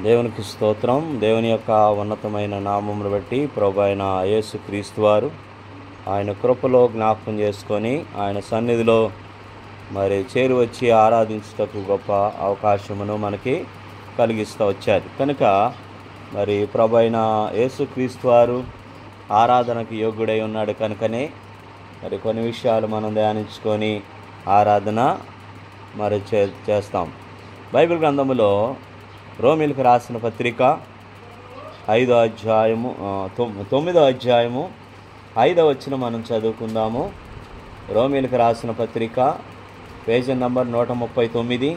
దేవునికి స్తోత్రం. దేవుని యొక్క ఉన్నతమైన నామమును బట్టి ప్రభు అయిన యేసు క్రీస్తు వారు ఆయన కృపలో జ్ఞాపకం చేసుకొని ఆయన సన్నిధిలో మరి చేరి వచ్చి ఆరాధించుటకు గొప్ప అవకాశమును మనకి కలిగిస్తూ వచ్చారు. కనుక మరి ప్రభు అయిన యేసు క్రీస్తు వారు ఆరాధనకు యోగ్యుడై ఉన్నాడు కనుకనే మరి కొన్ని విషయాలు మనం ధ్యానించుకొని ఆరాధన మరి చేస్తాం. బైబిల్ గ్రంథములో రోమీలకు రాసిన పత్రిక 5వ అధ్యాయము 9వ అధ్యాయము 5వ వచనం మనం చదువుకుందాము. రోమీలకు రాసిన పత్రిక పేజీ నంబర్ 139.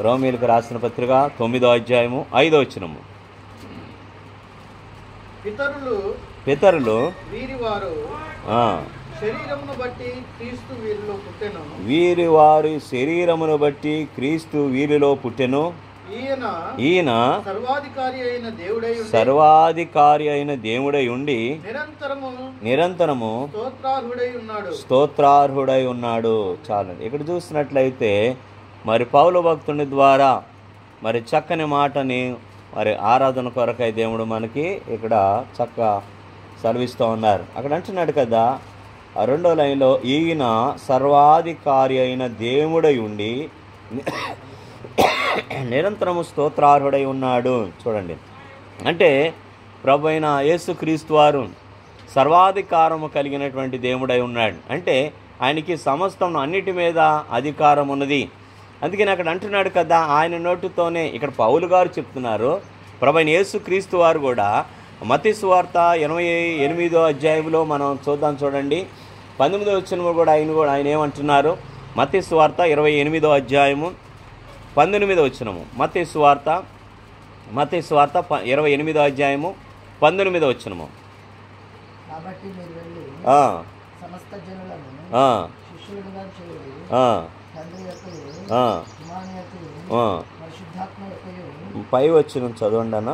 రోమీలకు రాసిన పత్రిక 9వ అధ్యాయము 5వ వచనము. పితరులు వీరి వారి శరీరమును బట్టి క్రీస్తు వీరిలో పుట్టెను. ఈయన సర్వాధికారి అయిన దేవుడై ఉండి నిరంతరము స్తోత్రార్హుడై ఉన్నాడు. చాలండి. ఇక్కడ చూసినట్లయితే మరి పౌలు భక్తుని ద్వారా మరి చక్కని మాటని మరి ఆరాధన కొరకై దేవుడు మనకి ఇక్కడ చక్కగా సెలవిస్తూ ఉన్నారు. అక్కడ అంటున్నాడు కదా, ఆ 2వ లైన్లో ఈయన సర్వాధికారి అయిన దేవుడై ఉండి నిరంతరము స్తోత్రార్హుడై ఉన్నాడు. చూడండి, అంటే ప్రభు అయిన యేసుక్రీస్తు వారు సర్వాధికారము కలిగినటువంటి దేవుడై ఉన్నాడు. అంటే ఆయనకి సమస్తం అన్నిటి మీద అధికారం ఉన్నది. అందుకని అక్కడ అంటున్నాడు కదా, ఆయన నోటితోనే ఇక్కడ పౌలు గారు చెప్తున్నారు. ప్రభు అయిన యేసుక్రీస్తు వారు కూడా మత్తయి సువార్త 28వ అధ్యాయంలో మనం చూడండి 19వ వచనము కూడా ఆయన ఏమంటున్నారు. మత్తయి సువార్త 28వ అధ్యాయము 19వ వచనము. మత్తయి సువార్త 28వ అధ్యాయము 19వ వచనము. కాబట్టి మీరు వెళ్ళి సమస్త జనులను శిష్యులుగా చేయుడి. తండ్రి యొక్కయు కుమారుని యొక్కయు పరిశుద్ధాత్మ యొక్కయు. పై వచనం చదవండి అన్న,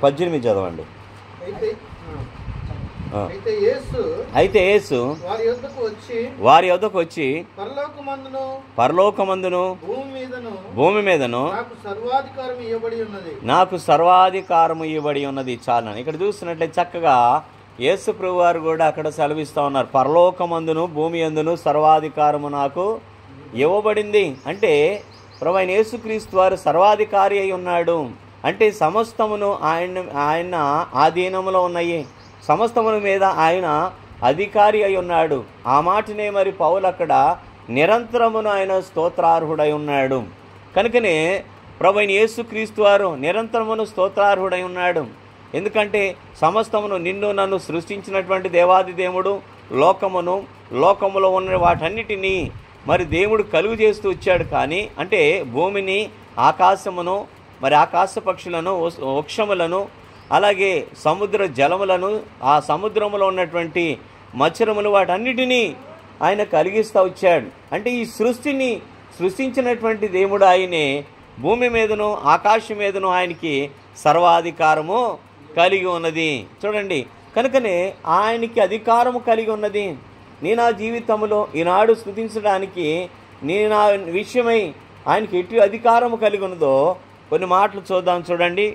18 చదవండి. అయితే యేసు వారి యొద్దకు వచ్చి పరలోకమందును భూమి మీదను నాకు సర్వాధికారము ఇవ్వబడి ఉన్నది. చాలా ఇక్కడ చూసినట్లయితే చక్కగా యేసు ప్రభు వారు కూడా అక్కడ సెలవిస్తూ ఉన్నారు. పరలోకమందును భూమి యందును సర్వాధికారము నాకు ఇవ్వబడింది. అంటే ప్రభు అయిన యేసుక్రీస్తు వారు సర్వాధికారి అయి ఉన్నాడు. అంటే సమస్తమును ఆయన ఆధీనంలో ఉన్నాయి. సమస్తముల మీద ఆయన అధికారి అయి ఉన్నాడు. ఆ మాటనే మరి పౌలు అక్కడ నిరంతరమును ఆయన స్తోత్రార్హుడై ఉన్నాడు. కనుకనే ప్రభు అయిన యేసుక్రీస్తు వారు నిరంతరమును స్తోత్రార్హుడై ఉన్నాడు. ఎందుకంటే సమస్తమును నిన్ను నన్ను సృష్టించినటువంటి దేవాది దేవుడు లోకములో ఉన్న వాటన్నిటినీ మరి దేవుడు కలుగు చేస్తూ వచ్చాడు. కానీ అంటే భూమిని, ఆకాశమును, మరి ఆకాశ పక్షులను, వృక్షములను, అలాగే సముద్ర జలములను, ఆ సముద్రంలో ఉన్నటువంటి మత్స్యములు, వాటన్నిటినీ ఆయన కలిగిస్తూ వచ్చాడు. అంటే ఈ సృష్టిని సృష్టించినటువంటి దేవుడు ఆయనే. భూమి మీదను ఆకాశం మీదను ఆయనకి సర్వాధికారము కలిగి ఉన్నది. చూడండి, కనుకనే ఆయనకి అధికారము కలిగి ఉన్నది. నేను ఆ జీవితంలో ఈనాడు స్తుతించడానికి నేను ఆ విషయమై ఆయనకి ఎటు అధికారము కలిగి ఉన్నదో కొన్ని మాటలు చూడండి.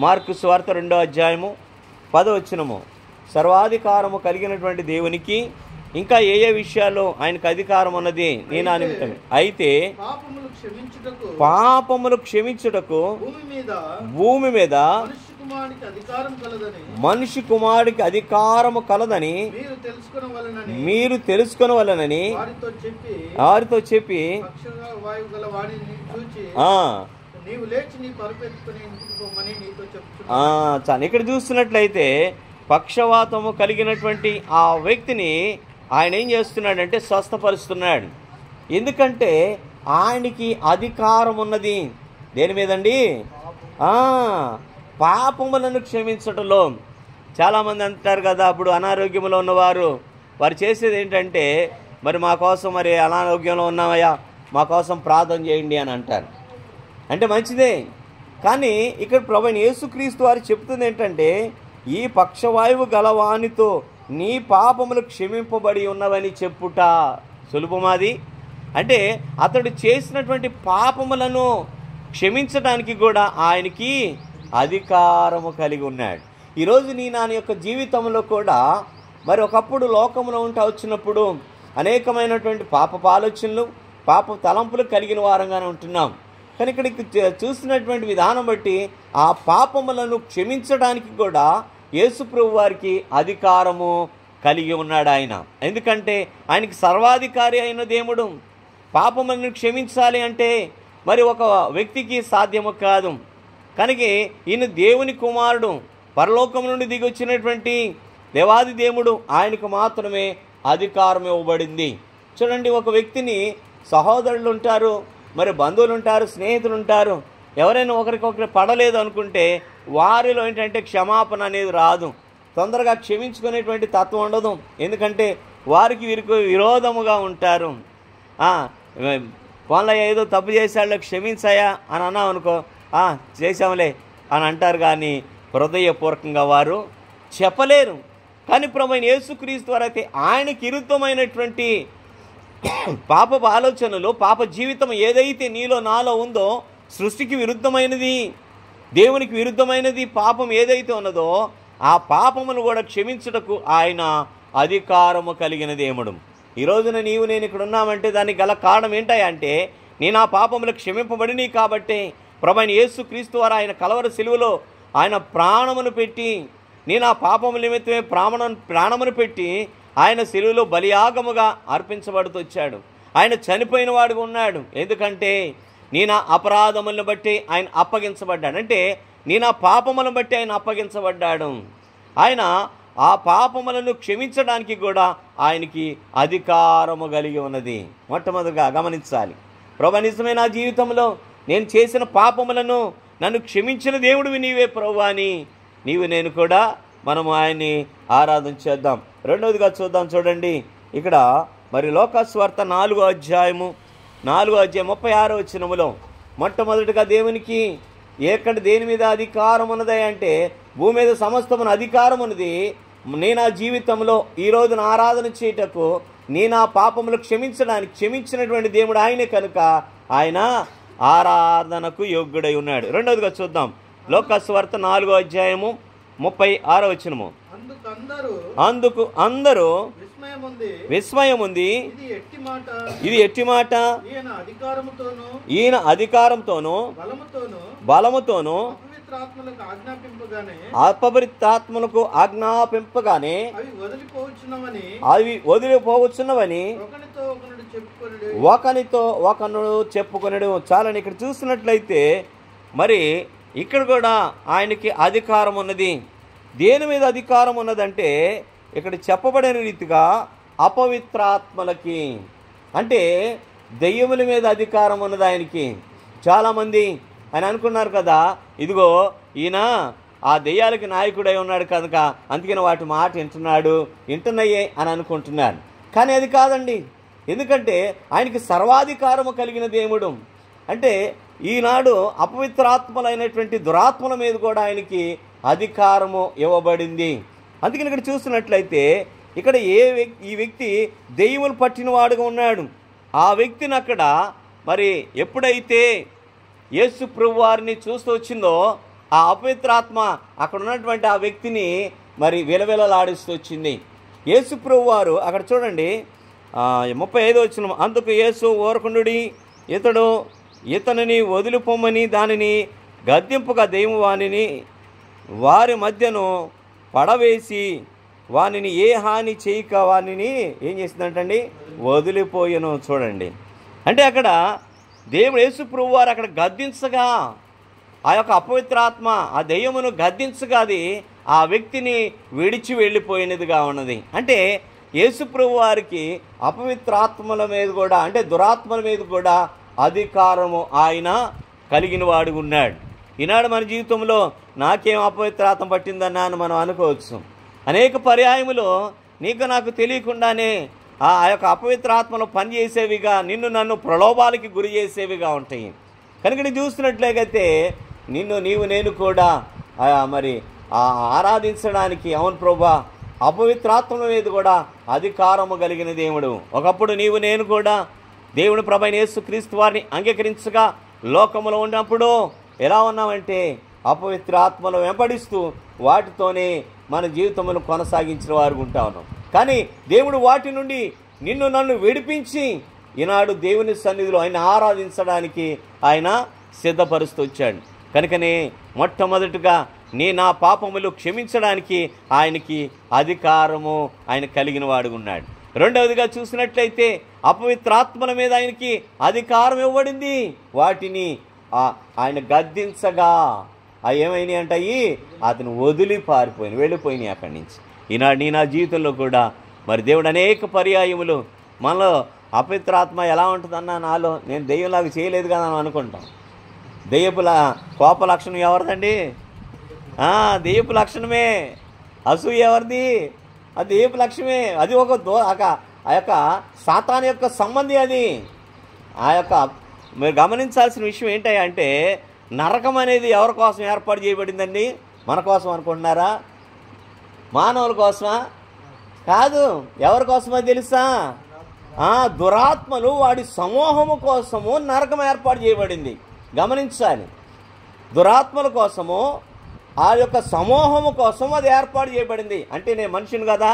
మార్కు సువార్త 2వ అధ్యాయము 10వ వచనము. సర్వాధికారము కలిగినటువంటి దేవునికి ఇంకా ఏ విషయాల్లో ఆయనకు అధికారం ఉన్నది నేను ఆ నిమిత్తమే. అయితే పాపములు క్షమించుటకు భూమి మీద మనిషి కుమారుడికి అధికారము కలదని మీరు తెలుసుకొనవలెనని వారితో చెప్పి చాలా ఇక్కడ చూస్తున్నట్లయితే పక్షవాతము కలిగినటువంటి ఆ వ్యక్తిని ఆయన ఏం చేస్తున్నాడంటే స్వస్థపరుస్తున్నాడు. ఎందుకంటే ఆయనకి అధికారం ఉన్నది. దేని మీదండి? పాపములను క్షమించటంలో. చాలామంది అంటారు కదా, అప్పుడు అనారోగ్యంలో ఉన్నవారు వారు చేసేది ఏంటంటే, మరి మా కోసం మరి అనారోగ్యంలో ఉన్నామయ్యా మా కోసం ప్రార్థన చేయండి అని అంటారు. అంటే మంచిదే, కానీ ఇక్కడ ప్రభువైన యేసుక్రీస్తు వారు చెప్తుంది ఏంటంటే, ఈ పక్షవాయువు గలవానితో నీ పాపములు క్షమింపబడి ఉన్నవని చెప్పుట సులభమాది. అంటే అతడు చేసినటువంటి పాపములను క్షమించడానికి కూడా ఆయనకి అధికారము కలిగి ఉన్నాడు. ఈరోజు నీ నా యొక్క జీవితంలో కూడా మరి ఒకప్పుడు లోకంలో ఉంటా వచ్చినప్పుడు అనేకమైనటువంటి పాపపు ఆలోచనలు, పాప తలంపులు కలిగిన వారంగానే ఉంటున్నాం. కానీ ఇక్కడికి చూసినటువంటి విధానం బట్టి ఆ పాపములను క్షమించడానికి కూడా యేసుప్రభు వారికి అధికారము కలిగి ఉన్నాడు ఆయన. ఎందుకంటే ఆయనకి సర్వాధికారి అయిన దేవుడు. పాపములను క్షమించాలి అంటే మరి ఒక వ్యక్తికి సాధ్యము కాదు. కనుక ఈయన దేవుని కుమారుడు, పరలోకం నుండి దిగి వచ్చినటువంటి దేవాది దేవుడు, ఆయనకు మాత్రమే అధికారం ఇవ్వబడింది. చూడండి, ఒక వ్యక్తిని సహోదరులు ఉంటారు, మరి బంధువులు ఉంటారు, స్నేహితులు ఉంటారు. ఎవరైనా ఒకరికొకరు పడలేదు అనుకుంటే వారిలో ఏంటంటే క్షమాపణ అనేది రాదు, తొందరగా క్షమించుకునేటువంటి తత్వం ఉండదు. ఎందుకంటే వారికి వీరికి విరోధముగా ఉంటారు. వాళ్ళ ఏదో తప్పు చేశాళ్ళు క్షమించాయా అని అన్నాం అనుకో, చేసాంలే అని అంటారు, కానీ హృదయపూర్వకంగా వారు చెప్పలేరు. కానీ ప్రభువైన యేసుక్రీస్తు వారు అయితే ఆయనకి విరుద్ధమైనటువంటి పాపపు ఆలోచనలు, పాప జీవితం ఏదైతే నీలో నాలో ఉందో, సృష్టికి విరుద్ధమైనది, దేవునికి విరుద్ధమైనది పాపం ఏదైతే ఉన్నదో ఆ పాపమును కూడా క్షమించుటకు ఆయన అధికారము కలిగిన దేవుడు. ఈ రోజున నీవు నేను ఇక్కడ ఉన్నామంటే దానికి గల కారణం ఏంటంటే నేను ఆ పాపములు క్షమింపబడినవి కాబట్టి ప్రభువైన యేసుక్రీస్తు వారు ఆయన కలవరి సిలువలో ఆయన ప్రాణమును పెట్టి, నేను ఆ పాపముల నిమిత్తమే ప్రాణమును పెట్టి ఆయన సిలువలో బలియాగముగా అర్పించబడుతూ వచ్చాడు. ఆయన చనిపోయిన వాడుగా ఉన్నాడు. ఎందుకంటే నేను ఆ అపరాధములను బట్టి ఆయన అప్పగించబడ్డాడు. అంటే నేను ఆ పాపములను బట్టి ఆయన అప్పగించబడ్డాడు. ఆయన ఆ పాపములను క్షమించడానికి కూడా ఆయనకి అధికారము కలిగి ఉన్నది. మొట్టమొదటిగా గమనించాలి, ప్రభువా నిజమే నా జీవితంలో నేను చేసిన పాపములను నన్ను క్షమించిన దేవుడివి నీవే ప్రభువా అని నీవు నేను కూడా మనము ఆయన్ని ఆరాధన చేద్దాం. రెండవదిగా చూద్దాం. చూడండి, ఇక్కడ మరి లోకాసువార్త 4వ అధ్యాయము 36వ వచనములో మొట్టమొదటిగా దేవునికి దేని మీద అధికారం ఉన్నది అంటే భూమి మీద సమస్తమున అధికారం ఉన్నది. నేను ఆ జీవితంలో ఈ రోజున ఆరాధన చేయటకు, నేను ఆ పాపములు క్షమించినటువంటి దేవుడు ఆయనే కనుక ఆయన ఆరాధనకు యోగ్యుడై ఉన్నాడు. రెండవదిగా చూద్దాం, లోకాసువార్త 4వ అధ్యాయము 36వ వచనము. అందుకు అందరూ విస్మయం ఉంది, ఇది ఎట్టి మాట, ఈయన అధికారంతోనూ బలముతోనూ అపవిత్రాత్మలకు ఆజ్ఞాపింపగానే అవి వదిలిపోవచ్చున్నవని ఒకనితో ఒకడు చెప్పుకొనడు. చాలని ఇక్కడ చూసినట్లయితే మరి ఇక్కడ కూడా ఆయనకి అధికారం ఉన్నది. దేని మీద అధికారం ఉన్నదంటే ఇక్కడ చెప్పబడిన రీతిగా అపవిత్రాత్మలకి, అంటే దెయ్యముల మీద అధికారం ఉన్నది ఆయనకి. చాలామంది ఆయన అనుకున్నారు కదా, ఇదిగో ఈయన ఆ దెయ్యాలకి నాయకుడై ఉన్నాడు కనుక అందుకని వాటి మాట వింటున్నాయే అని అనుకుంటున్నారు. కానీ అది కాదండి. ఎందుకంటే ఆయనకి సర్వాధికారము కలిగిన దేవుడు. అంటే ఈనాడు అపవిత్రాత్మలైనటువంటి దురాత్మల మీద కూడా ఆయనకి అధికారము ఇవ్వబడింది. అందుకని ఇక్కడ చూసినట్లయితే ఇక్కడ ఈ వ్యక్తి దెయ్యములు పట్టినవాడుగా ఉన్నాడు. ఆ వ్యక్తిని అక్కడ మరి ఎప్పుడైతే యేసు ప్రభు వారిని చూస్తూ వచ్చిందో ఆ అపవిత్రాత్మ అక్కడ ఉన్నటువంటి ఆ వ్యక్తిని మరి విలవిలలాడిస్తూ వచ్చింది. యేసు ప్రభు వారు అక్కడ చూడండి 35వ వచనం. అందుకు యేసు ఊరకుండుడి, ఇతనిని వదిలిపోమని దానిని గద్దింపుగా దెయ్యము వారి మధ్యను పడవేసి వానిని ఏ హాని చేయక వానిని ఏం చేసిందంటండి, వదిలిపోయాను. చూడండి, అంటే అక్కడ దేవుడు యేసు ప్రభు వారు అక్కడ గద్దించగా ఆ యొక్క అపవిత్రాత్మ ఆ దెయ్యమును గద్దించగా అది ఆ వ్యక్తిని విడిచి వెళ్ళిపోయినదిగా ఉన్నది. అంటే యేసు ప్రభు వారికి అపవిత్రాత్మల మీద కూడా, అంటే దురాత్మల మీద కూడా అధికారము ఆయన కలిగిన వాడు ఉన్నాడు. ఈనాడు మన జీవితంలో నాకేం అపవిత్రాత్మ పట్టిందన్నా అని మనం అనుకోవచ్చు. అనేక పర్యాయములో నీకు నాకు తెలియకుండానే ఆ యొక్క అపవిత్రాత్మలు పనిచేసేవిగా, నిన్ను నన్ను ప్రలోభాలకి గురి చేసేవిగా ఉంటాయి. కనుక నీ చూస్తున్నట్లయితే నీవు నేను కూడా మరి ఆరాధించడానికి, అవును ప్రభా, అపవిత్రాత్మల మీద కూడా అధికారము కలిగిన దేవుడు. ఒకప్పుడు నీవు నేను కూడా దేవుని ప్రభువైన యేసుక్రీస్తు వారిని అంగీకరించగా లోకములో ఉన్నప్పుడు ఎలా ఉన్నామంటే అపవిత్రాత్మలు వెంబడిస్తూ వాటితోనే మన జీవితమును కొనసాగించిన వారు ఉంటా ఉన్నాం. కానీ దేవుడు వాటి నుండి నిన్ను నన్ను విడిపించి ఈనాడు దేవుని సన్నిధిలో ఆయన ఆరాధించడానికి ఆయన సిద్ధపరుస్తూ వచ్చాడు. కనుకనే మొట్టమొదటిగా నా పాపములు క్షమించడానికి ఆయనకి అధికారము ఆయన కలిగిన వాడు ఉన్నాడు. రెండవదిగా చూసినట్లయితే అపవిత్రాత్మల మీద ఆయనకి అధికారం ఇవ్వబడింది. వాటిని ఆయన గద్దించగా ఏమైనాయి అంటాయి, అతను వదిలి పారిపోయినాయి, వెళ్ళిపోయినాయి అక్కడి నుంచి. ఈనాడు నా జీవితంలో కూడా మరి దేవుడు అనేక పర్యాయములు మనలో అపవిత్రాత్మ ఎలా ఉంటుందన్నా నాలో నేను దెయ్యంలాగా చేయలేదు కదా అని అనుకుంటాం. దెయ్యపుల కోప లక్షణం ఎవరిదండి? దెయ్యపు లక్షణమే. అసూయ ఎవరిది? అది దెయ్యపు లక్షణమే. అది ఆ యొక్క సాతాను యొక్క సంబంధి. అది మీరు గమనించాల్సిన విషయం ఏంటంటే నరకం అనేది ఎవరి కోసం ఏర్పాటు చేయబడిందండి? మన కోసం అనుకుంటున్నారా? మానవుల కోసమా? కాదు. ఎవరి కోసమో తెలుసా? దురాత్మలు వాడి సమూహము కోసము నరకం ఏర్పాటు చేయబడింది. గమనించాలి. దురాత్మల కోసము ఆ యొక్క సమూహము కోసం అది ఏర్పాటు చేయబడింది. అంటే నేను మనిషిని కదా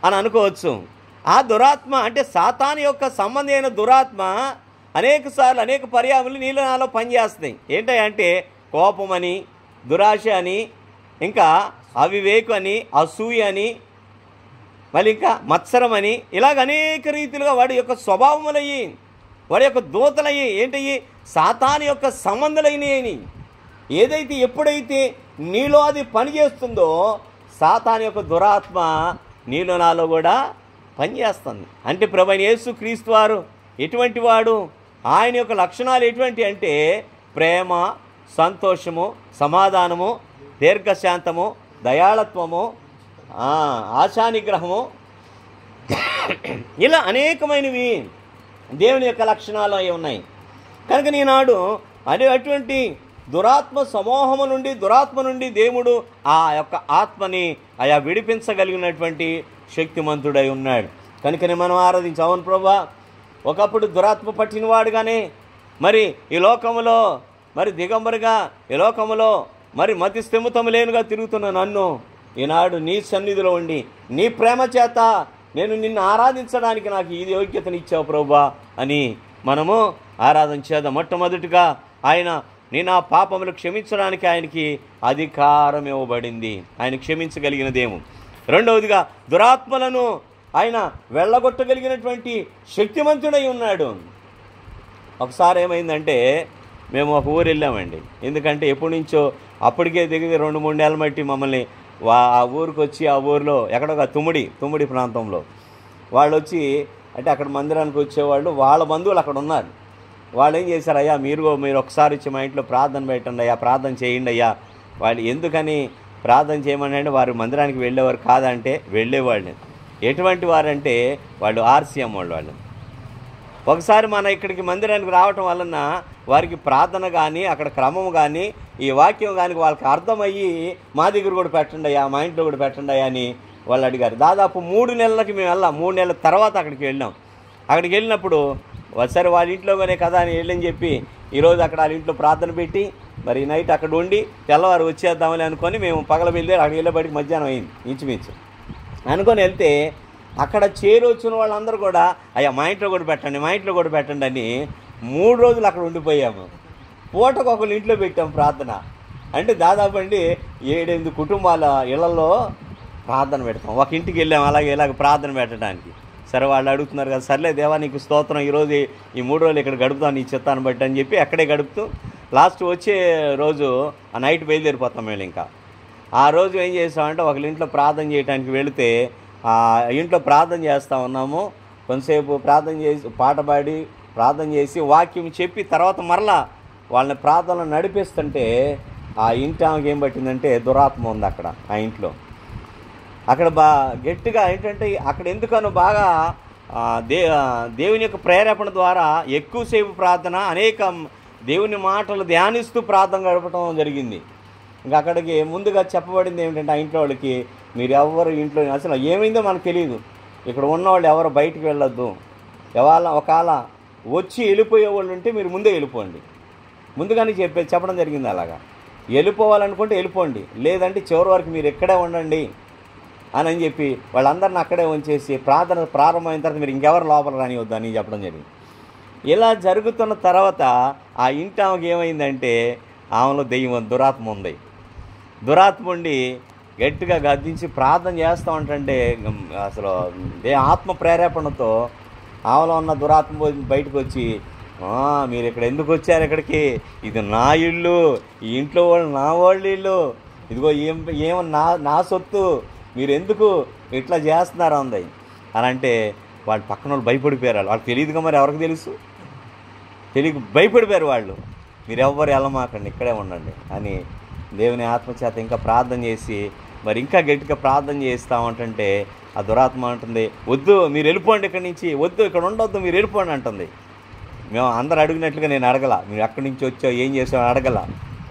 అని అనుకోవచ్చు. ఆ దురాత్మ అంటే సాతాను యొక్క సంబంధి అయిన దురాత్మ అనేకసార్లు అనేక పర్యావరణలు నీళ్ళు నాలో పనిచేస్తాయి. ఏంటంటే కోపమని, దురాశ అని, ఇంకా అవివేకం అని, అసూయ అని, మళ్ళీ ఇంకా మత్సరం అని, ఇలాగ అనేక రీతిలుగా వాడి యొక్క స్వభావములయ్యి, వాడి యొక్క దూతలయ్యి, ఏంటయ్యి సాతాను యొక్క సంబంధులైనవి. ఏదైతే ఎప్పుడైతే నీలో అది పనిచేస్తుందో సాతాను యొక్క దురాత్మ నీలో నాలో కూడా పనిచేస్తుంది. అంటే ప్రభువైన యేసు క్రీస్తు వారు ఎటువంటి వాడు? ఆయన యొక్క లక్షణాలు ఎటువంటి అంటే ప్రేమ, సంతోషము, సమాధానము, దీర్ఘశాంతము, దయాళత్వము, ఆశానిగ్రహము, ఇలా అనేకమైనవి దేవుని యొక్క లక్షణాలు అవి ఉన్నాయి. కనుక ఈనాడు అటువంటి దురాత్మ సమూహము నుండి, దురాత్మ నుండి దేవుడు ఆ యొక్క ఆత్మని విడిపించగలిగినటువంటి శక్తిమంతుడై ఉన్నాడు. కనుకనే మనం ఆరాధించాం. అవును ప్రభువా, ఒకప్పుడు దురాత్మ పట్టినవాడుగానే మరి ఈ లోకములో మరి దిగంబరిగా ఈ లోకములో మరి మతి స్థిమితము లేనుగా తిరుగుతున్న నన్ను ఈనాడు నీ సన్నిధిలో ఉండి నీ ప్రేమ చేత నేను నిన్ను ఆరాధించడానికి నాకు ఈ యోగ్యతనిచ్చావు ప్రభువా అని మనము ఆరాధన చేద్దాం. మొట్టమొదటిగా ఆయన నా పాపములు క్షమించడానికి ఆయనకి అధికారం ఇవ్వబడింది. ఆయన క్షమించగలిగిన దేవుడు. రెండవదిగా దురాత్మలను ఆయన వెళ్ళగొట్టగలిగినటువంటి శక్తిమంతుడై ఉన్నాడు. ఒకసారి ఏమైందంటే మేము ఒక ఊరు వెళ్ళామండి. ఎందుకంటే ఎప్పటి నుంచో అప్పటికే దిగి 2-3 నెలల మట్టి మమ్మల్ని ఆ ఊరికి వచ్చి ఆ ఊరిలో ఎక్కడొక తుమ్మిడి ప్రాంతంలో వాళ్ళు వచ్చి అంటే అక్కడ మందిరానికి వచ్చేవాళ్ళు, వాళ్ళ బంధువులు అక్కడ ఉన్నారు. వాళ్ళు ఏం చేశారు, అయ్యా మీరు ఒకసారి వచ్చి మా ఇంట్లో ప్రార్థన పెట్టండి అయ్యా, ప్రార్థన చేయండి అయ్యా. వాళ్ళు ఎందుకని ప్రార్థన చేయమని అంటే వారు మందిరానికి వెళ్ళేవారు కాదంటే వెళ్ళేవాళ్ళు. ఎటువంటి వారంటే వాళ్ళు ఆర్సీఎం వాళ్ళు. ఒకసారి మన ఇక్కడికి మందిరానికి రావటం వలన వారికి ప్రార్థన కానీ అక్కడ క్రమం కానీ ఈ వాక్యం కానీ వాళ్ళకి అర్థమయ్యి మా దగ్గర కూడా పెట్టండి అయ్యా, మా ఇంట్లో కూడా పెట్టండి అయ్యా అని వాళ్ళు అడిగారు. దాదాపు 3 నెలలకి మేము వెళ్ళాం. 3 నెలల తర్వాత అక్కడికి వెళ్ళాం. అక్కడికి వెళ్ళినప్పుడు సరే వాళ్ళ ఇంట్లోనే కదా అని వెళ్ళని చెప్పి ఈరోజు అక్కడ వాళ్ళ ఇంట్లో ప్రార్థన పెట్టి మరి నైట్ అక్కడ ఉండి తెల్లవారు వచ్చేద్దామని అనుకొని మేము పగల వెళ్ళి అక్కడికి వెళ్ళేపటికి మధ్యాహ్నం అయింది ఇంచుమించు అనుకొని వెళ్తే అక్కడ చేరొచ్చిన వాళ్ళందరూ కూడా అయ్యా మా ఇంట్లో కూడా పెట్టండి అని 3 రోజులు అక్కడ ఉండిపోయాము. పూటకు ఒకళ్ళు ఇంట్లో పెట్టాము ప్రార్థన. అంటే దాదాపు అండి 7-8 కుటుంబాల ఇళ్లలో ప్రార్థన పెడతాం. ఒక ఇంటికి వెళ్ళాము ఇలాగ ప్రార్థన పెట్టడానికి. సరే వాళ్ళు అడుగుతున్నారు కదా, సర్లే దేవా నీకు స్తోత్రం, ఈరోజు ఈ 3 రోజులు ఇక్కడ గడుపుతాం నీ చిత్తాన్ని బట్టి అని చెప్పి అక్కడే గడుపుతూ లాస్ట్ వచ్చే రోజు ఆ నైట్ బయలుదేరిపోతాం మేము. ఇంకా ఆ రోజు ఏం చేస్తామంటే ఒకళ్ళ ఇంట్లో ప్రార్థన చేయడానికి వెళితే ఆ ఇంట్లో ప్రార్థన చేస్తూ ఉన్నాము. కొంతసేపు ప్రార్థన చేసి పాట పాడి ప్రార్థన చేసి వాక్యం చెప్పి తర్వాత మరలా వాళ్ళని ప్రార్థనలు నడిపిస్తుంటే ఆ ఇంటి ఆమెకి ఏం పట్టిందంటే దురాత్మ ఉంది అక్కడ ఆ ఇంట్లో. అక్కడ గట్టిగా ఏంటంటే అక్కడ ఎందుకనో బాగా దేవుని యొక్క ప్రేరేపణ ద్వారా ఎక్కువసేపు ప్రార్థన, అనేక దేవుని మాటలు ధ్యానిస్తూ ప్రార్థన గడపడం జరిగింది. ఇంకా అక్కడికి ముందుగా చెప్పబడింది ఏమిటంటే ఆ ఇంట్లో వాళ్ళకి మీరు ఎవరు ఇంట్లో అసలు ఏమైందో మనకు తెలియదు, ఇక్కడ ఉన్నవాళ్ళు ఎవరు బయటికి వెళ్ళొద్దు, ఒకవేళ వచ్చి వెళ్ళిపోయే వాళ్ళు ఉంటే మీరు ముందే వెళ్ళిపోండి, ముందుగానే చెప్పడం జరిగింది. అలాగా వెళ్ళిపోవాలనుకుంటే వెళ్ళిపోండి, లేదంటే చివరి వరకు మీరు ఇక్కడే ఉండండి అని చెప్పి వాళ్ళందరిని అక్కడే ఉంచేసి ప్రార్థన ప్రారంభమైన తర్వాత మీరు ఇంకెవరు లోపల రానివద్దు అని చెప్పడం జరిగింది. ఇలా జరుగుతున్న తర్వాత ఆ ఇంటి ఆమెకి ఏమైందంటే ఆమెలో దెయ్యం దురాత్మ ఉంది. దురాత్మ ఉండి గట్టిగా గద్దించి ప్రార్థన చేస్తూ ఉంటుంటే అసలు ఆత్మ ప్రేరేపణతో ఆమెలో ఉన్న దురాత్మ బయటకు వచ్చి, మీరు ఇక్కడ ఎందుకు వచ్చారు, ఇక్కడికి ఇది నా ఇల్లు, ఈ ఇంట్లో వాళ్ళు నా వాళ్ళ ఇల్లు, ఇదిగో ఏమో నా సొత్తు, మీరు ఎందుకు ఇట్లా చేస్తున్నారు అంది అని అంటే వాళ్ళు పక్కన వాళ్ళు భయపడిపోయారు. వాళ్ళకి తెలియదుగా, మరి ఎవరికి తెలుసు, తెలియక భయపడిపోయారు వాళ్ళు. మీరు ఎవ్వరు వెళ్ళమాకండి, ఇక్కడే ఉండండి అని దేవుని ఆత్మచేత ఇంకా ప్రార్థన చేసి మరి ఇంకా గట్టిగా ప్రార్థన చేస్తామంటుంటే ఆ దురాత్మ అంటుంది, వద్దు మీరు వెళ్ళిపోండి ఇక్కడి నుంచి, వద్దు ఇక్కడ ఉండొద్దు మీరు వెళ్ళిపోండి అంటుంది. మేము అందరు అడిగినట్లుగా నేను అడగల, మీరు ఎక్కడి నుంచి వచ్చావు ఏం చేసావు అడగల,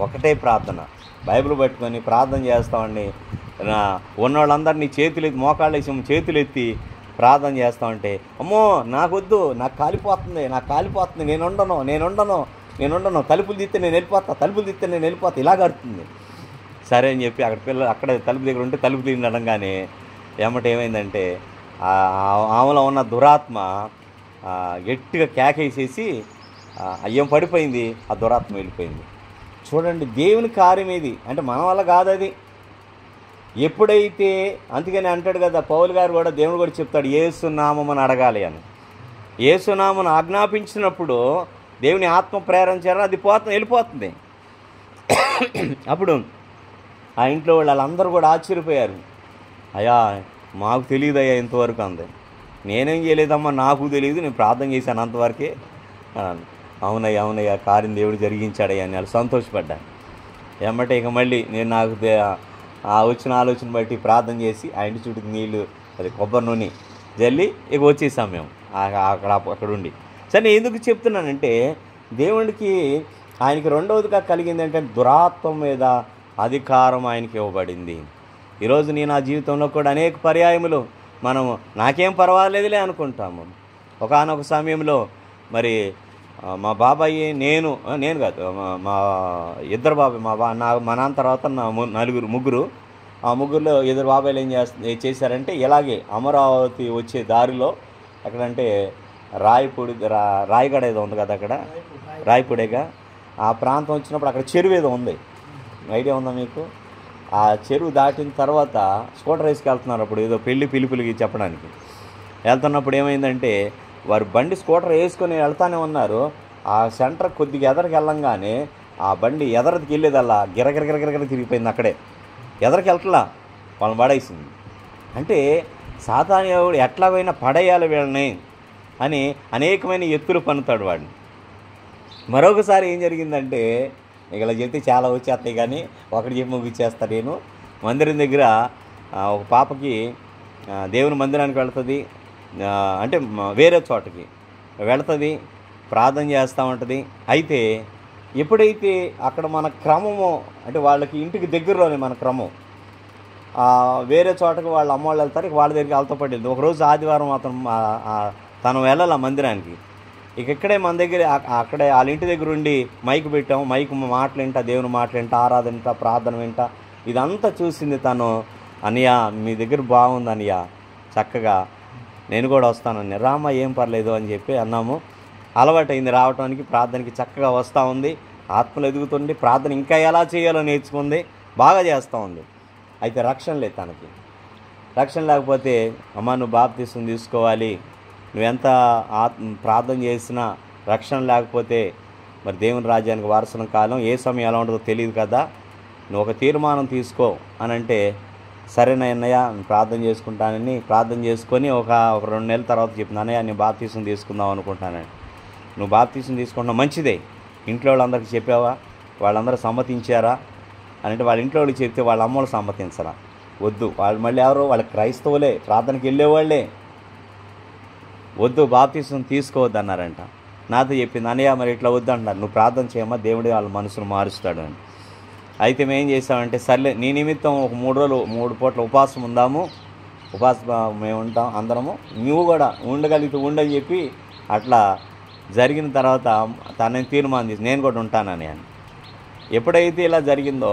ఒకటే ప్రార్థన బైబిల్ పట్టుకొని ప్రార్థన చేస్తామండి. ఉన్నవాళ్ళందరినీ చేతులెత్తి మోకాళ్ళు వేసి చేతులెత్తి ప్రార్థన చేస్తామంటే, అమ్మో నాకొద్దు, నాకు కాలిపోతుంది, నేను ఉండను, తలుపులు తీస్తే నేను వెళ్ళిపోతా, ఇలాగ అడుతుంది. సరే అని చెప్పి అక్కడ తలుపు దగ్గర ఉంటే తలుపు తీయడంగానే ఏమైందంటే ఆమెలో ఉన్న దురాత్మ గట్టిగా కేకేసేసి అయ్యం పడిపోయింది, ఆ దురాత్మ వెళ్ళిపోయింది. చూడండి దేవుని కార్యం ఏది అంటే మన వల్ల కాదు అది. ఎప్పుడైతే అందుకని అంటాడు కదా పౌలు గారు కూడా, దేవుడు కూడా చెప్తాడు యేసునామమును అడగాలి అని. యేసునామమును ఆజ్ఞాపించినప్పుడు దేవుని ఆత్మ ప్రేరణ చేయాలి, అది వెళ్ళిపోతుంది. అప్పుడు ఆ ఇంట్లో వాళ్ళందరూ కూడా ఆశ్చర్యపోయారు. అయ్యా మాకు తెలియదయ్యా ఇంతవరకు అంది. నేనేం చేయలేదమ్మా, నాకు తెలియదు, నేను ప్రార్థన చేశాను అంతవరకే. అవునయ్యా కార్యం దేవుడు జరిగించాడయ్యా అని వాళ్ళు సంతోషపడ్డాను. ఏమంటే ఇక మళ్ళీ నేను నాకు వచ్చిన ఆలోచన బట్టి ప్రార్థన చేసి ఆ ఇంటి చుట్టూ నీళ్ళు అది కొబ్బరి నూనె జల్లి ఇక వచ్చేసాం మేము అక్కడ ఉండి. సరే నేను ఎందుకు చెప్తున్నానంటే దేవుడికి ఆయనకి రెండవదిగా కలిగింది ఏంటంటే దురాత్మ మీద అధికారం ఆయనకి ఇవ్వబడింది. ఈరోజు నేను నా జీవితంలో కూడా అనేక పర్యాయములు మనము నాకేం పర్వాలేదులే అనుకుంటాము. ఒకానొక సమయంలో మరి మా బాబాయి నేను కాదు మా ఇద్దరు బాబాయ్ మా నాన్న తర్వాత నా ముగ్గురు ఆ ముగ్గురులో ఇద్దరు బాబాయిలు ఏం చేశారంటే ఇలాగే అమరావతి వచ్చే దారిలో ఎక్కడంటే రాయగడ ఏదో ఉంది కదా, అక్కడ రాయపూడేగా ఆ ప్రాంతం వచ్చినప్పుడు అక్కడ చెరువు ఏదో ఉంది, ఐడియా ఉందా మీకు? ఆ చెరువు దాటిన తర్వాత స్కూటర్ రేస్కి వెళ్తున్నారు. అప్పుడు ఏదో పిలుపులకి చెప్పడానికి వెళ్తున్నప్పుడు ఏమైందంటే వారు బండి స్కూటర్ వేసుకొని వెళ్తానే ఉన్నారు. ఆ సెంటర్ కొద్దిగా ఎదరికి వెళ్ళంగానే ఆ బండి ఎదరికి వెళ్ళేదల్లా గిరగిరగిరగిర తిరిగిపోయింది. అక్కడే ఎదరికి వెళ్తలా వాళ్ళని పడేసింది. అంటే సాతానుడు ఎట్లా పోయినా పడేయాలి వీళ్ళని అని అనేకమైన ఎత్తులు పన్నుతాడు వాడిని. మరొకసారి ఏం జరిగిందంటే ఇలా చెప్తే చాలా వచ్చేస్తాయి కానీ ఒకటి చెప్పి ముగిచ్చేస్తాను నేను. మందిరం దగ్గర ఒక పాపకి దేవుని మందిరానికి వెళ్తుంది, అంటే వేరే చోటకి వెళుతుంది, ప్రార్థన చేస్తూ ఉంటుంది. అయితే ఎప్పుడైతే అక్కడ మన క్రమము అంటే వాళ్ళకి ఇంటికి దగ్గరలోనే మన క్రమం, వేరే చోటకి వాళ్ళ అమ్మ వాళ్ళు వెళ్తారు, వాళ్ళ దగ్గరికి వెళ్తా పడింది. ఒకరోజు ఆదివారం తను వెళ్ళాలి ఆ మందిరానికి. ఇక్కడే మన దగ్గర అక్కడే వాళ్ళ ఇంటి దగ్గర ఉండి మైకు పెట్టాము, మైకు మాటలు వింటా, దేవుని మాటలు వింటా, ఆరాధన వింటా, ప్రార్థన వింటా, ఇదంతా చూసింది తను. అన్నయ్య మీ దగ్గర బాగుంది అన్నయ్య, చక్కగా నేను కూడా వస్తానని. రామ ఏం పర్లేదు అని చెప్పి అన్నాము. అలవాటైంది రావటానికి, ప్రార్థనకి చక్కగా వస్తూ ఉంది, ఆత్మలు ఎదుగుతుంది, ప్రార్థన ఇంకా ఎలా చేయాలో నేర్చుకుంది, బాగా చేస్తూ ఉంది. అయితే రక్షణ లేదు తనకి. రక్షణ లేకపోతే అమ్మ నువ్వు బాప్తిసం తీసుకోవాలి, నువ్వెంత ప్రార్థన చేసినా రక్షణ లేకపోతే మరి దేవుని రాజ్యానికి వారసులం కాలం, ఏ సమయం ఎలా ఉంటుందో తెలియదు కదా, నువ్వు ఒక తీర్మానం తీసుకో అని అంటే సరేనన్నయ్య ప్రార్థన చేసుకుంటానని ప్రార్థన చేసుకొని ఒక 2 నెలల తర్వాత చెప్పింది, అన్నయ్య నేను బాప్తిసం తీసుకుందాం అనుకుంటానని. నువ్వు బాప్తిసం తీసుకుంటున్నావు మంచిదే, ఇంట్లో వాళ్ళందరికీ చెప్పావా, వాళ్ళందరూ సమ్మతించారా అని అంటే వాళ్ళ ఇంట్లో వాళ్ళకి చెప్తే వాళ్ళ అమ్మలు సమ్మతించరా, వద్దు వాళ్ళు మళ్ళీ ఎవరో వాళ్ళ క్రైస్తవులే ప్రార్థనకి వెళ్ళేవాళ్ళే, వద్దు బాప్తిసం తీసుకోవద్దు అన్నారంట. నాతో చెప్పింది అన్నయ్య మరి ఇట్లా వద్దు అంటున్నారు, నువ్వు ప్రార్థన చేయమ్మా దేవుడే వాళ్ళ మనసును మారుస్తాడు అని. అయితే మేము ఏం చేసామంటే సర్లే నీ నిమిత్తం ఒక 3 రోజులు 3 పూట్ల ఉపవాసం ఉందాము, మేము ఉంటాం అందరము, నువ్వు కూడా ఉండగలిగితే ఉండని చెప్పి అట్లా జరిగిన తర్వాత తనని తీర్మానం చేసి నేను కూడా ఉంటానని అని. ఎప్పుడైతే ఇలా జరిగిందో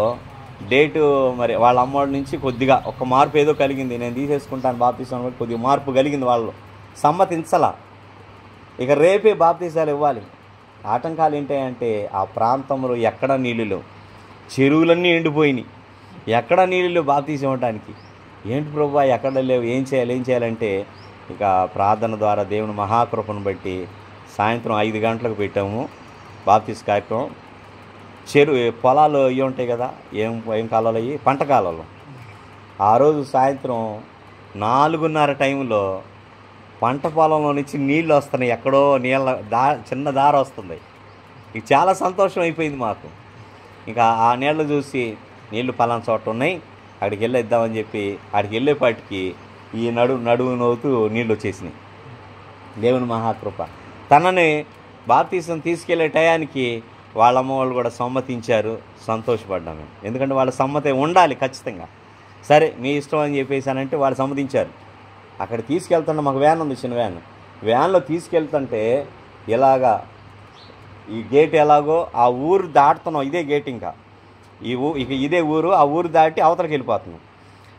డేటు మరి వాళ్ళ అమ్మోడి నుంచి కొద్దిగా ఒక మార్పు ఏదో కలిగింది, నేను తీసేసుకుంటాను బాప్తీసం కూడా కొద్దిగా మార్పు కలిగింది, వాళ్ళు సమ్మతించలా. ఇక రేపే బాప్తీసాలు ఇవ్వాలి. ఆటంకాలు ఏంటంటే ఆ ప్రాంతంలో ఎక్కడ నీళ్ళు, చెరువులన్నీ ఎండిపోయినాయి, ఎక్కడ నీళ్ళు బాప్తీసం ఇవ్వడానికి. ఏంటి ప్రభువా ఎక్కడ లేవు, ఏం చేయాలంటే ఇక ప్రార్థన ద్వారా దేవుని మహాకృపను బట్టి సాయంత్రం 5 గంటలకు పెట్టాము బాప్తీస్ కార్యక్రమం. పొలాలు ఇవి ఉంటాయి కదా, ఏం కాలాలు అయ్యి, పంట కాలాలు. ఆ రోజు సాయంత్రం 4:30 టైంలో పంట పొలంలో నుంచి నీళ్ళు వస్తున్నాయి, ఎక్కడో చిన్న దారి వస్తుంది. ఇక చాలా సంతోషం అయిపోయింది మాకు. ఇంకా ఆ నీళ్ళు చూసి నీళ్లు పలానా చోట ఉన్నాయి, అక్కడికి వెళ్ళిద్దామని చెప్పి అక్కడికి వెళ్ళేపాటికి ఈ నడువు నవ్వుతూ నీళ్ళు వచ్చేసినాయి. దేవుని మహాకృప. తనని బాప్తీసం తీసుకెళ్లే టయానికి వాళ్ళ అమ్మ వాళ్ళు కూడా సమ్మతించారు. సంతోషపడ్డాము, ఎందుకంటే వాళ్ళ సమ్మతి ఉండాలి ఖచ్చితంగా. సరే మీ ఇష్టం అని చెప్పేసానంటే వాళ్ళు సమ్మతించారు. అక్కడ తీసుకెళ్తుంటే మాకు వ్యాన్ ఉంది, చిన్న వ్యాన్లో తీసుకెళ్తుంటే ఇలాగా ఈ గేట్ ఎలాగో ఆ ఊరు దాటుతున్నాం, ఇదే గేట్, ఇంకా ఇక ఇదే ఊరు, ఆ ఊరు దాటి అవతలకి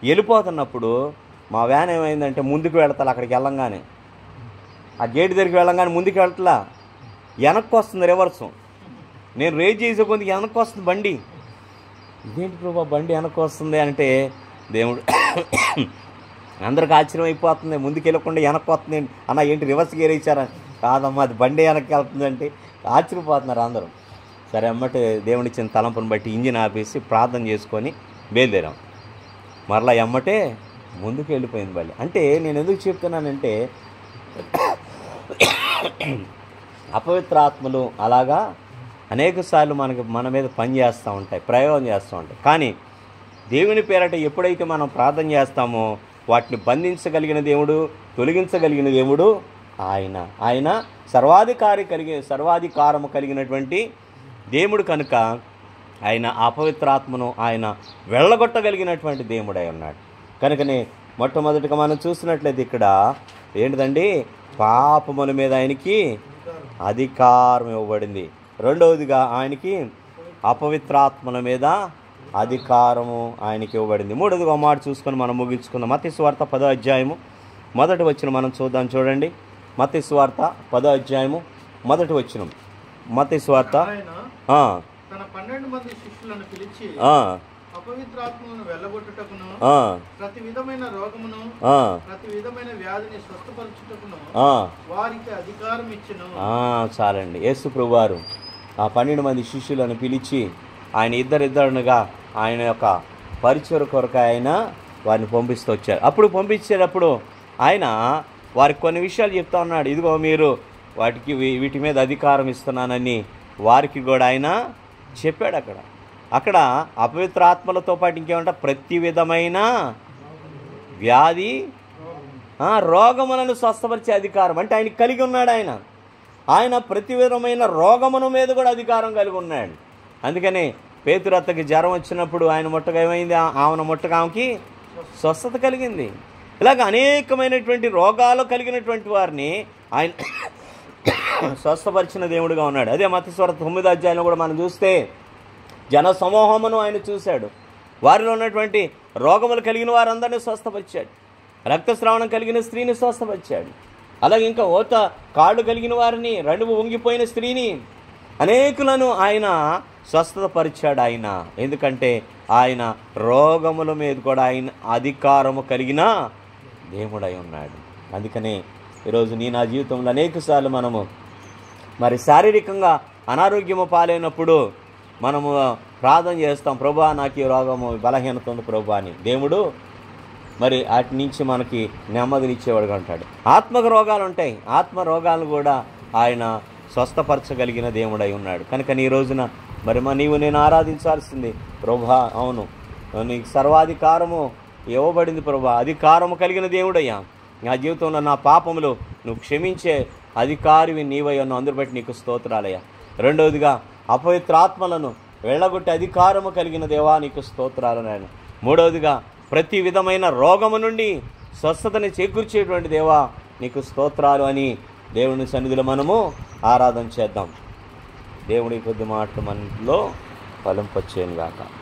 వెళ్ళిపోతున్నప్పుడు మా వ్యాన్ ఏమైందంటే ముందుకు వెళతాలి. అక్కడికి వెళ్ళంగానే ఆ గేట్ దగ్గరికి వెళ్ళంగానే ముందుకు వెళ్తలా, వెనక్కి వస్తుంది రివర్సు. నేను రేజ్ చేసే కొద్దిగా వెనక్కి వస్తుంది బండి. ఇదేంటి ప్రభా బండి వెనక్కి వస్తుంది అంటే దేవుడు అందరికి ఆశ్చర్యం అయిపోతుంది. ముందుకు వెళ్ళకుండా వెనక్కి వస్తుంది అన్న, ఏంటి రివర్స్ గేర్ ఇచ్చారా? కాదమ్మా అది బండి వెనక్కి వెళ్తుందంటే ఆశ్చర్యపోతున్నారు అందరూ. సరే అమ్మటే దేవుడిచ్చిన తలంపుని బట్టి ఇంజిన్ ఆపేసి ప్రార్థన చేసుకొని బయలుదేరాం. మరలా ఎమ్మటే ముందుకు వెళ్ళిపోయింది బండి. అంటే నేను ఎందుకు చెప్తున్నానంటే అపవిత్ర ఆత్మలు అలాగా అనేక సార్లు మన మీద పనిచేస్తూ ఉంటాయి, ప్రయోగం చేస్తూ ఉంటాయి. కానీ దేవుని పేరట ఎప్పుడైతే మనం ప్రార్థన చేస్తామో వాటిని బంధించగలిగిన దేవుడు, తొలగించగలిగిన దేవుడు ఆయన సర్వాధికారము కలిగినటువంటి దేవుడు కనుక ఆయన అపవిత్రాత్మను ఆయన వెళ్ళగొట్టగలిగినటువంటి దేవుడై ఉన్నాడు. కనుకనే మొట్టమొదటిగా మనం చూసినట్లయితే ఇక్కడ ఏంటిదండి, పాపముల మీద ఆయనకి అధికారం ఇవ్వబడింది. రెండవదిగా ఆయనకి అపవిత్రాత్మల మీద అధికారము ఆయనకి ఇవ్వబడింది. మూడవదిగా మాట చూసుకొని మనం ముగించుకుందాం. మత్తయి సువార్త 10వ అధ్యాయము మొదటి వచనం మనం చూడండి. మత్తయి సువార్త 10వ అధ్యాయము మొదటి వచనం. మత్తయి సువార్త తన 12 మంది శిష్యులను పిలిచి అపవిత్రాత్మలను వెళ్ళగొట్టుటకును ప్రతి విధమైన రోగమును ప్రతి విధమైన వ్యాధిని స్వస్థపరచుటకును వారికి అధికారం ఇచ్చెను. చాలండి. యేసు ప్రభువారు ఆ 12 మంది శిష్యులను పిలిచి ఆయన ఇద్దరుగా ఆయన యొక్క పరిచయ కొరకు ఆయన వారిని పంపిస్తూ వచ్చారు. అప్పుడు పంపించేటప్పుడు ఆయన వారికి కొన్ని విషయాలు చెప్తా ఉన్నాడు. ఇదిగో మీరు వీటి మీద అధికారం ఇస్తున్నానని వారికి కూడా ఆయన చెప్పాడు. అక్కడ అపవిత్ర ఆత్మలతో పాటు ఇంకేమంట, ప్రతి విధమైన వ్యాధి రోగములను స్వస్థపరిచే అధికారం అంటే ఆయన కలిగి ఉన్నాడు. ఆయన ప్రతి విధమైన రోగముల మీద కూడా అధికారం కలిగి ఉన్నాడు. అందుకని పేతురత్తకి జ్వరం వచ్చినప్పుడు ఆయన ముట్టగా ఏమైంది, ఆమెకి స్వస్థత కలిగింది. ఇలాగ అనేకమైనటువంటి రోగాలు కలిగినటువంటి వారిని ఆయన స్వస్థపరిచిన దేవుడుగా ఉన్నాడు. అదే మత్తయి సువార్త 9వ అధ్యాయంలో కూడా మనం చూస్తే జన సమూహమును ఆయన చూశాడు. వారిలో ఉన్నటువంటి రోగములు కలిగిన వారందరినీ స్వస్థపరిచాడు. రక్తస్రావణం కలిగిన స్త్రీని స్వస్థపరిచాడు. అలాగే ఇంకా కాళ్ళు కలిగిన వారిని, నడుము వంగిపోయిన స్త్రీని, అనేకులను ఆయన స్వస్థతపరిచాడు. ఎందుకంటే ఆయన రోగముల మీద కూడా ఆయన అధికారము కలిగిన దేవుడై ఉన్నాడు. అందుకనే ఈరోజు నా జీవితంలో అనేకసార్లు మనము మరి శారీరకంగా అనారోగ్యము పాలైనప్పుడు మనము ప్రార్థన చేస్తాం, ప్రభువా నాకు ఈ రోగము బలహీనత ఉంది ప్రభువా అని. దేవుడు మరి వాటి నుంచి మనకి నెమ్మదినిచ్చేవాడుగా ఉంటాడు. ఆత్మక రోగాలు ఉంటాయి, ఆత్మ రోగాలను కూడా ఆయన స్వస్థపరచగలిగిన దేవుడై ఉన్నాడు. కనుక ఈ రోజున మరి నీవు నేను ఆరాధించాల్సింది, ప్రభువా అవును నీకు సర్వాధికారము ఇవ్వబడింది ప్రభువా, అధికారము కలిగిన దేవుడయ్యా, నా జీవితంలో నా పాపములు నువ్వు క్షమించే అధికారివి నీవై ఉన్నావు, అందరు బట్టి నీకు స్తోత్రాలయ్యా. రెండవదిగా అపవిత్రాత్మలను వెళ్ళగొట్టే అధికారము కలిగిన దేవా నీకు స్తోత్రాలు నాయన. మూడవదిగా ప్రతి విధమైన రోగము నుండి స్వస్థతని చేకూర్చేటువంటి దేవా నీకు స్తోత్రాలు అని దేవుని సన్నిధిలో మనము ఆరాధన చేద్దాం. దేవుడి కొద్ది మాటలు మనలో ఫలింపచేయును గాక.